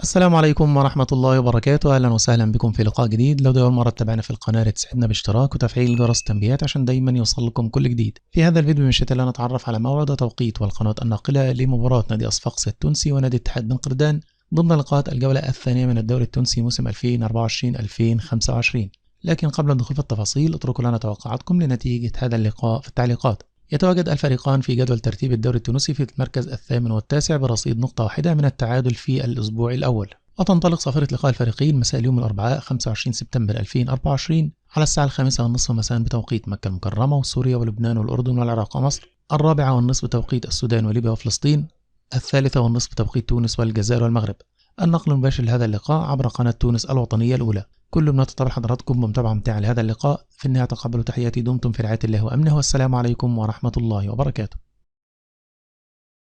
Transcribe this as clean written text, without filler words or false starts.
السلام عليكم ورحمة الله وبركاته. أهلا وسهلا بكم في لقاء جديد. لو دي أول مرة تتابعنا في القناة تسعدنا باشتراك وتفعيل جرس التنبيهات عشان دايما يوصل لكم كل جديد. في هذا الفيديو مشيت لنا نتعرف على موعد وتوقيت والقناة الناقلة لمباراة نادي صفاقس التونسي ونادي اتحاد بن قردان ضمن لقاءات الجولة الثانية من الدوري التونسي موسم 2024-2025. لكن قبل الدخول في التفاصيل اتركوا لنا توقعاتكم لنتيجة هذا اللقاء في التعليقات. يتواجد الفريقان في جدول ترتيب الدوري التونسي في المركز الثامن والتاسع برصيد نقطة واحدة من التعادل في الأسبوع الأول. وتنطلق صافرة لقاء الفريقين مساء اليوم الأربعاء 25 سبتمبر 2024 على الساعة 5:30 مساء بتوقيت مكة المكرمة وسوريا ولبنان والأردن والعراق ومصر، 4:30 بتوقيت السودان وليبيا وفلسطين، 3:30 بتوقيت تونس والجزائر والمغرب. النقل المباشر لهذا اللقاء عبر قناة تونس الوطنية الأولى. كل ما تتابع حضراتكم بمتابعة ممتعة لهذا اللقاء. في النهاية تقبلوا تحياتي، دمتم في رعاية الله وأمنه، والسلام عليكم ورحمة الله وبركاته.